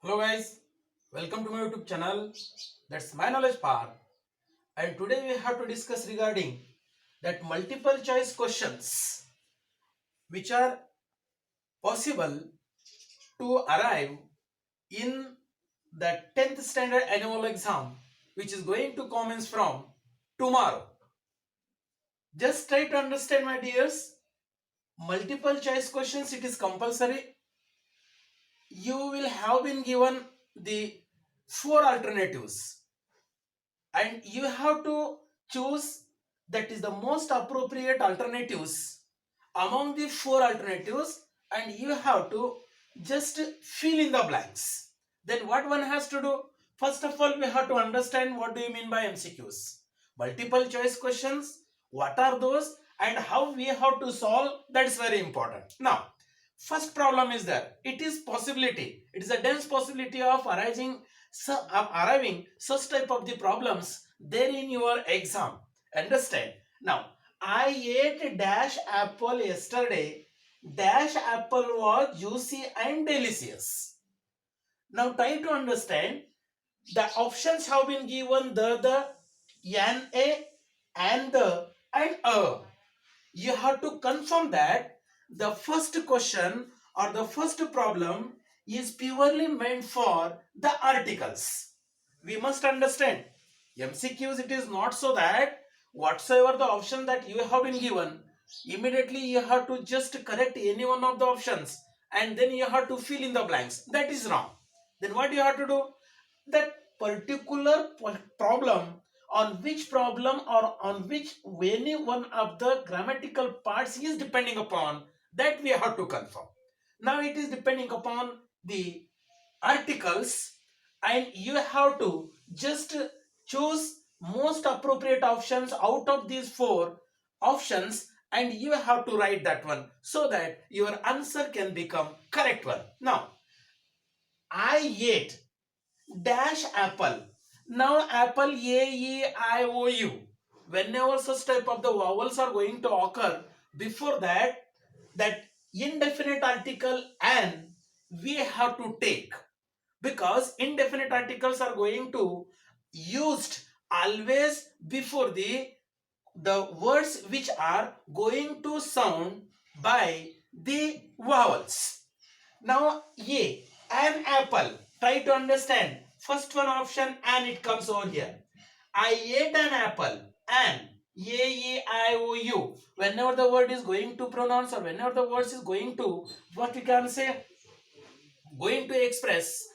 Hello guys, welcome to my YouTube channel. That's my knowledge part. And today we have to discuss regarding that multiple choice questions which are possible to arrive in the 10th standard annual exam which is going to commence from tomorrow. Just try to understand, my dears. Multiple choice questions, it is compulsory. You will have been given the four alternatives and you have to choose that is the most appropriate alternatives among the four alternatives, and you have to just fill in the blanks. Then what one has to do, first of all we have to understand what do you mean by MCQs, multiple choice questions, what are those and how we have to solve, that is very important. Now first problem is there, it is a dense possibility of arriving such type of the problems there in your exam. Understand? Now, I ate dash apple yesterday. Dash apple was juicy and delicious. Now try to understand. The options have been given the, an, a, and the, and a. You have to confirm that the first question or the first problem is purely meant for the articles. We must understand MCQs, it is not so that whatsoever the option that you have been given, immediately you have to just correct any one of the options and then you have to fill in the blanks. That is wrong. Then what you have to do? That particular problem, on which problem or on which any one of the grammatical parts is depending upon, that we have to confirm. Now it is depending upon the articles and you have to just choose most appropriate options out of these four options and you have to write that one so that your answer can become correct one. Now I ate dash apple. Now apple, A-E-I-O-U. Whenever such type of the vowels are going to occur, before that indefinite article an we have to take, because indefinite articles are going to used always before the words which are going to sound by the vowels. Now A, an apple. Try to understand. First one option and it comes over here. I ate an apple. An, A-E-I-O-U. Whenever the word is going to pronounce or whenever the word is going to, what we can say, going to express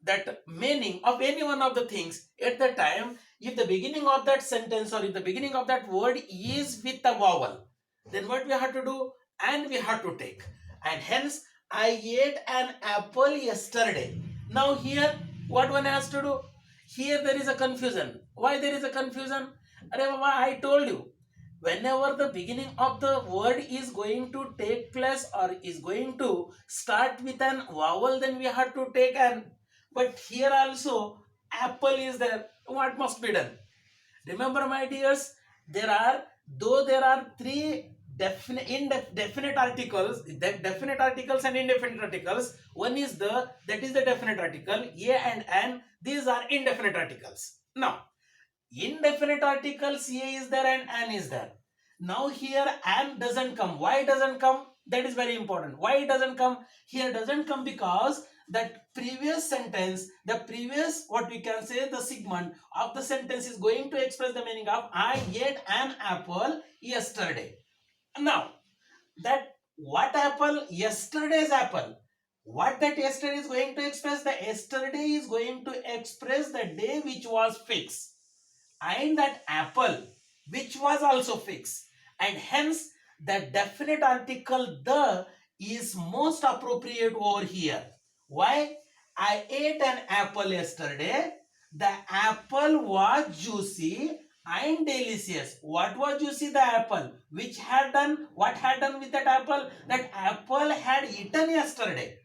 that meaning of any one of the things at the time, if the beginning of that sentence or if the beginning of that word is with a vowel, then what we have to do? And we have to take. And hence, I ate an apple yesterday. Now here, what one has to do? Here there is a confusion. Why there is a confusion? I told you, whenever the beginning of the word is going to take place or is going to start with an vowel, then we have to take an. But here also apple is there. What must be done? Remember, my dears, there are three definite articles, definite articles and indefinite articles. One is the definite article, a and an. These are indefinite articles. Now indefinite articles, a is there and an is there. Now here an doesn't come. Why doesn't come? That is very important. Why it doesn't come? Here doesn't come because that previous sentence, the previous, what we can say, the segment of the sentence is going to express the meaning of I ate an apple yesterday. Now that what apple? Yesterday's apple. What that yesterday is going to express? The yesterday is going to express the day which was fixed, and that apple which was also fixed, and hence the definite article the is most appropriate over here. Why? I ate an apple yesterday. The apple was juicy and delicious. What was juicy? The apple. Which had done, what had done with that apple? That apple had eaten yesterday.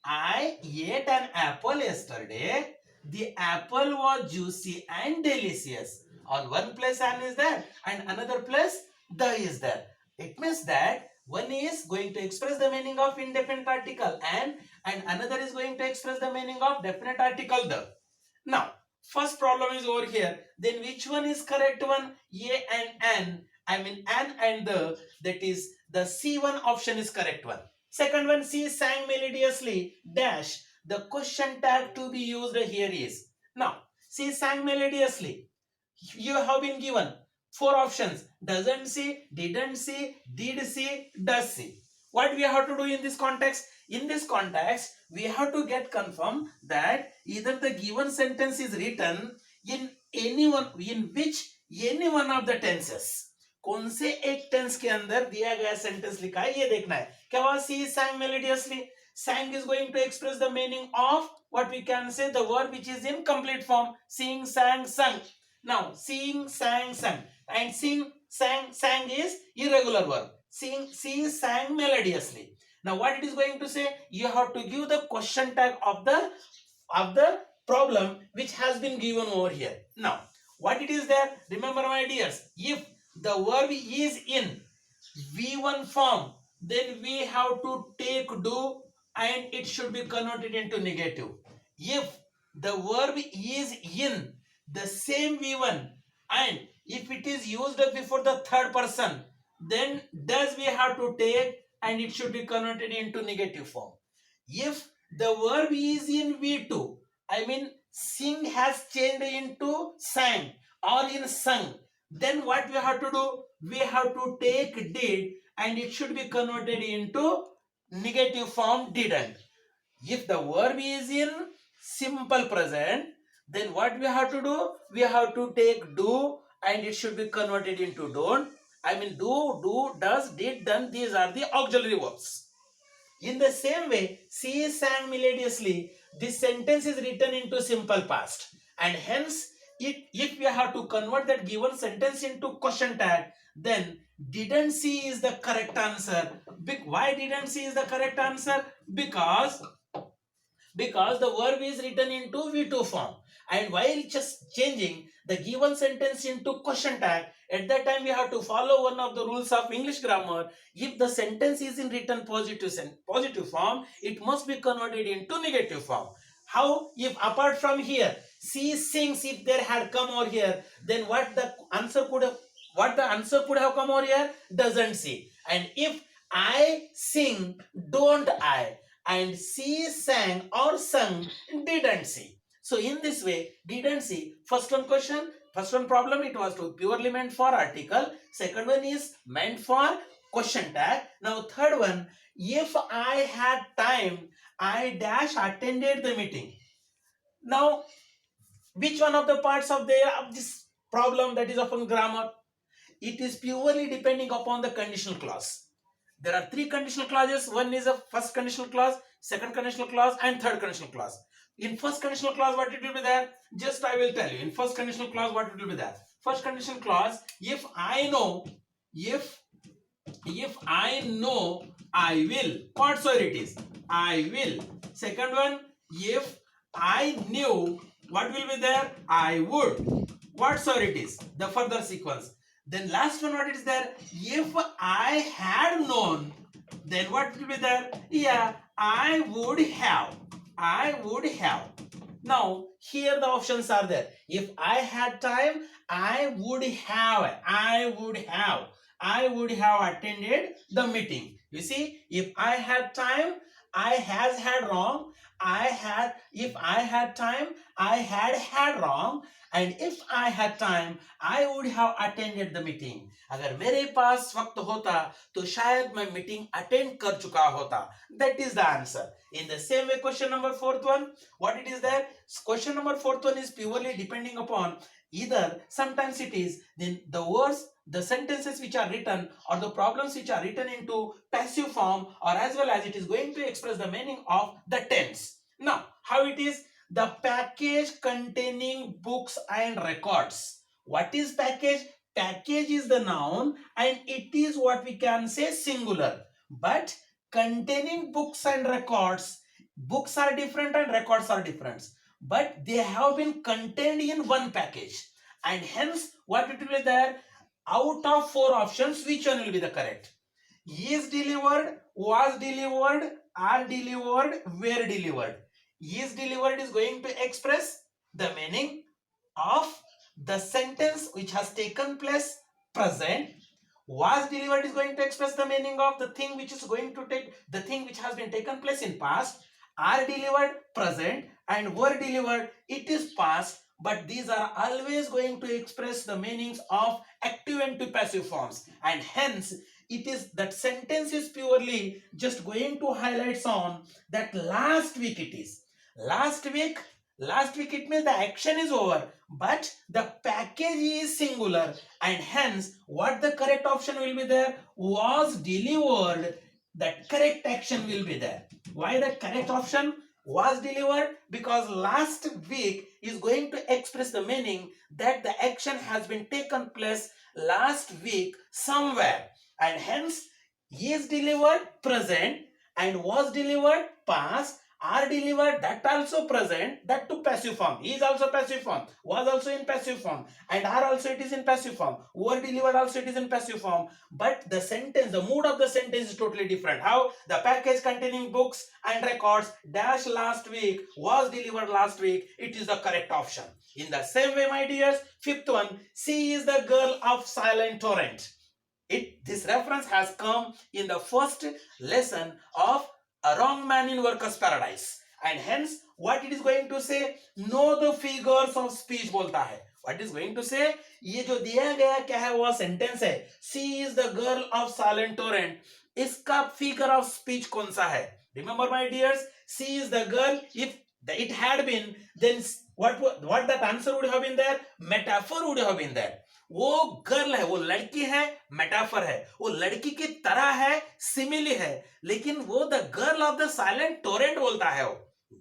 I ate an apple yesterday. The apple was juicy and delicious. On one place an is there and another place the is there. It means that one is going to express the meaning of indefinite article and another is going to express the meaning of definite article the. Now, first problem is over here. Then which one is correct one? A and N. I mean N and the, that is the C1 option is correct one. Second one, C sang melodiously dash. The question tag to be used here is. Now, C sang melodiously. You have been given four options: doesn't see, didn't see, did see, does see. What we have to do in this context? In this context, we have to get confirmed that either the given sentence is written in any one of the tenses. कौन से एक tense के अंदर दिया गया sentence लिखा है ये देखना है. क्या हुआ? सी sang melodiously. Sang is going to express the meaning of what we can say the verb which is in complete form. Sing, sang, sung. Now, sing, sang, sung. And sing, sang is irregular verb. She sang melodiously. Now, what it is going to say? You have to give the question tag of the problem which has been given over here. Now, what it is there? Remember, my dears, if the verb is in V1 form, then we have to take do and it should be converted into negative. If the verb is in the same V1 and if it is used before the third person, then does we have to take and it should be converted into negative form. If the verb is in V2, I mean sing has changed into sang or in sung, then what we have to do? We have to take did and it should be converted into negative form didn't. If the verb is in simple present, then what we have to do? We have to take do and it should be converted into don't. I mean do, does, did, done, these are the auxiliary verbs. In the same way, she sang melodiously. This sentence is written into simple past and hence if we have to convert that given sentence into question tag, then didn't see is the correct answer. Why didn't see is the correct answer? Because the verb is written into V2 form, and while just changing the given sentence into question tag, at that time we have to follow one of the rules of English grammar. If the sentence is in written positive form, it must be converted into negative form. How? If apart from here she sings, if there had come over here, then what the answer could have come over here? Doesn't see. And if I sing, don't I? And she sang or sung, didn't see. So in this way, didn't see. First one problem, it was to purely meant for article. Second one is meant for question tag. Now third one, if I had time, I dash attended the meeting. Now, which one of the parts of this problem that is upon grammar? It is purely depending upon the conditional clause. There are three conditional clauses. One is a first conditional clause, second conditional clause, and third conditional clause. In first conditional clause, what it will be there? Just I will tell you. In first conditional clause, what it will be there? First conditional clause, if I know, I will. Whatsoever it is, I will. Second one, if I knew, what will be there? I would. Whatsoever it is, the further sequence. Then last one, what is there? If I had known, then what will be there? Yeah, I would have. Now, here the options are there. If I had time, I would have attended the meeting. You see, if I had time, I has had wrong. If I had time, I had wrong. And if I had time, I would have attended the meeting. अगर मेरे पास वक्त होता तो शायद मैं meeting attend कर चुका होता. That is the answer. In the same way, question number fourth one, what it is there? Question number fourth one is purely depending upon either sometimes it is then the words, the sentences which are written or the problems which are written into passive form, or as well as it is going to express the meaning of the tense. Now, how it is? The package containing books and records. What is package? Package is the noun and it is what we can say singular. But containing books and records, books are different and records are different. But they have been contained in one package. And hence, what it will be there? Out of four options, which one will be the correct? Is delivered, was delivered, are delivered, were delivered. Is delivered is going to express the meaning of the sentence which has taken place present. Was delivered is going to express the meaning of the thing which is going to take the thing which has been taken place in past. Are delivered present and were delivered it is past, but these are always going to express the meanings of active and to passive forms, and hence it is that sentence is purely just going to highlight on that last week it is. Last week it means the action is over, but the package is singular, and hence what the correct option will be there? Was delivered. That correct action will be there. Why the correct option? Was delivered, because last week is going to express the meaning that the action has been taken place last week somewhere, and hence is delivered present and was delivered past, are delivered that also present, that to passive form, is also passive form, was also in passive form, and are also it is in passive form, were delivered also it is in passive form, but the sentence, the mood of the sentence is totally different. How? The package containing books and records dash last week was delivered last week, it is the correct option. In the same way, my dears, fifth one, she is the girl of silent torrent. This reference has come in the first lesson of A Wrong Man in Workers Paradise, and hence what it is going to say, know the figures of speech बोलता है. What is going to say, ये जो दिया गया क्या है वो sentence है, she is the girl of silent torrent, इसका figure of speech कौन सा है? Remember my dears, she is the girl. If it had been, then what that answer would have been there? Metaphor would have been there. वो girl है, वो लड़की है, metaphor है, वो लड़की की तरह है, सिमिली है, लेकिन वो the girl of the silent Torrent बोलता है. वो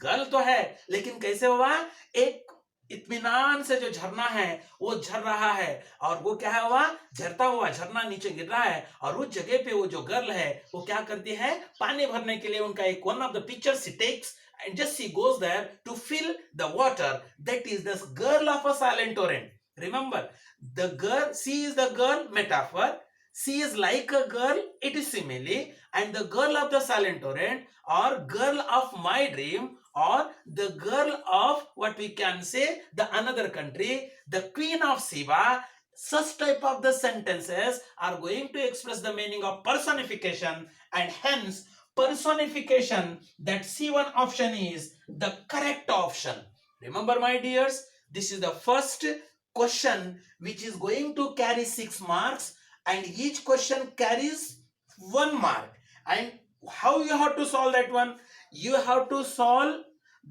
गर्ल तो है लेकिन कैसे हुआ, एक इत्मीनान से जो झरना है वो झर रहा है, और वो क्या हुआ, झरता हुआ झरना नीचे गिर रहा है, और उस जगह पे वो जो गर्ल है वो क्या करती है, पानी भरने के लिए उनका एक one of the pictures she takes and just she goes there to fill the water. That is the girl of a silent torrent. Remember, the girl, she is the girl metaphor, she is like a girl, it is simile, and the girl of the silent torrent or girl of my dream or the girl of what we can say the another country, the queen of Sheba. Such type of the sentences are going to express the meaning of personification, and hence personification, that C1 option is the correct option. Remember my dears, this is the first question which is going to carry 6 marks, and each question carries 1 mark. And how you have to solve that one? You have to solve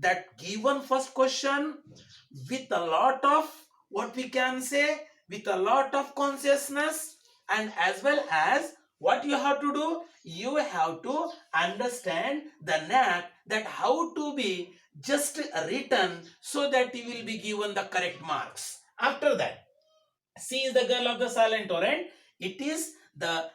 that given first question with a lot of what we can say, with a lot of consciousness, and as well as what you have to do, you have to understand the knack that how to be just written so that you will be given the correct marks. After that, she is the girl of the silent torrent. It is the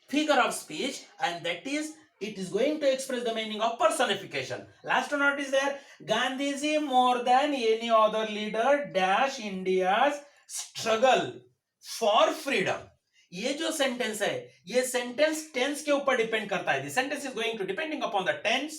figure of speech, and that is, it is going to express the meaning of personification. Last one, what is there? Gandhiji more than any other leader dash India's struggle for freedom. ये जो sentence है, ये sentence tense के ऊपर depend करता है. The sentence is going to depending upon the tense,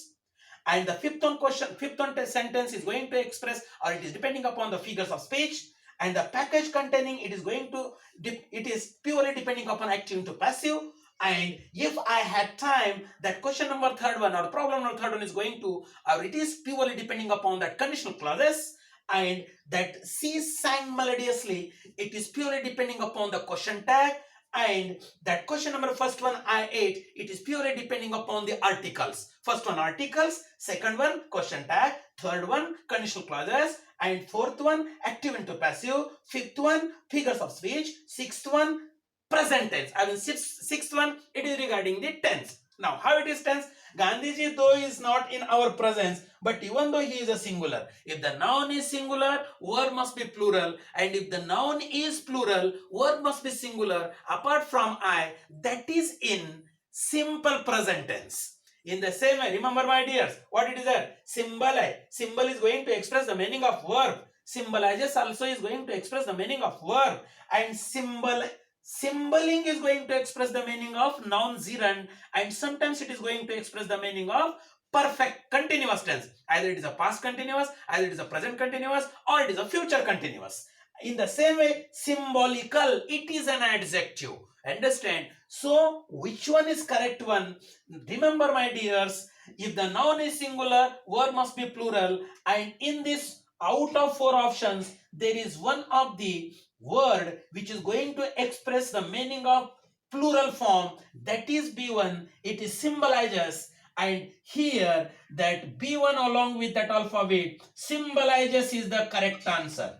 and the fifth one sentence is going to express, or it is depending upon the figures of speech, and the package containing it is purely depending upon active to passive. And if I had time, that question number third one or problem number third one is going to, or it is purely depending upon that conditional clauses, and that she sang melodiously, it is purely depending upon the question tag. And that question number first one I8, it is purely depending upon the articles. First one articles, second one question tag, third one conditional clauses, and fourth one active into passive, fifth one figures of speech, sixth one present tense. I mean sixth one, it is regarding the tense. Now how it is tense? Gandhiji though is not in our presence, but even though he is a singular, if the noun is singular, word must be plural, and if the noun is plural, word must be singular apart from I, that is in simple present tense. In the same way, remember my dears, what it is there? Symbol is going to express the meaning of verb. Symbolizes also is going to express the meaning of verb, and Symboling is going to express the meaning of noun gerund, and sometimes it is going to express the meaning of perfect continuous tense. Either it is a past continuous, either it is a present continuous, or it is a future continuous. In the same way, symbolical, it is an adjective. Understand? So, which one is correct one? Remember, my dears, if the noun is singular, word must be plural, and in this out of 4 options, there is one of the word which is going to express the meaning of plural form, that is B1. It is symbolizes, and here that B1 along with that alphabet symbolizes is the correct answer.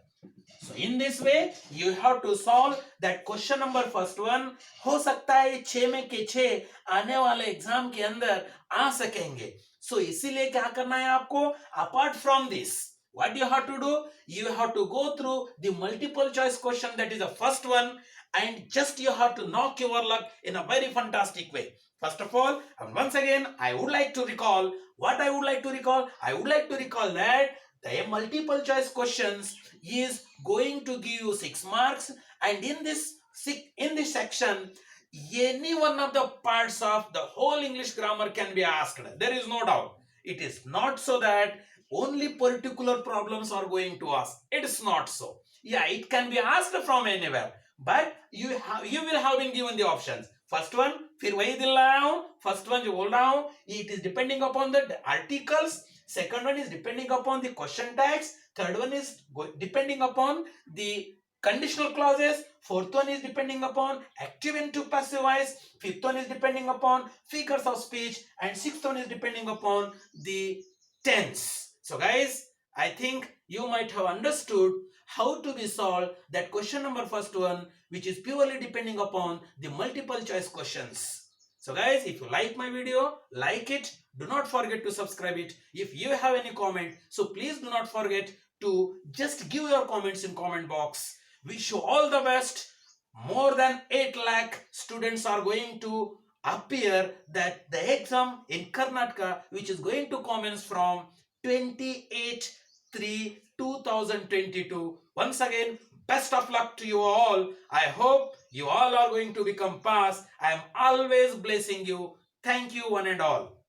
So in this way you have to solve that question number first one. हो सकता है 6 में के 6 आने वाले exam के अंदर आ सकेंगे. So इसीलिए क्या करना है आपको? Apart from this, what you have to do? You have to go through the multiple choice question, that is the first one, and just you have to knock your luck in a very fantastic way. First of all, and once again, I would like to recall what I would like to recall. I would like to recall that the multiple choice questions is going to give you 6 marks, and in this section, any one of the parts of the whole English grammar can be asked. There is no doubt. It is not so that only particular problems are going to ask. It is not so. Yeah, it can be asked from anywhere, but you will have been given the options. First one, फिर वही दिल रहा हूं. First one जो बोल रहा हूं, it is depending upon the articles. Second one is depending upon the question tags. Third one is depending upon the conditional clauses. Fourth one is depending upon active into passive voice. Fifth one is depending upon figures of speech, and sixth one is depending upon the tense. So guys, I think you might have understood how to be solved that question number first one, which is purely depending upon the multiple choice questions. So guys, if you like my video, like it. Do not forget to subscribe it. If you have any comment, so please do not forget to just give your comments in comment box. Wish you all the best. More than 8 lakh students are going to appear that the exam in Karnataka, which is going to commence from 28/3/2022. Once again, best of luck to you all. I hope you all are going to become pass. I am always blessing you. Thank you one and all.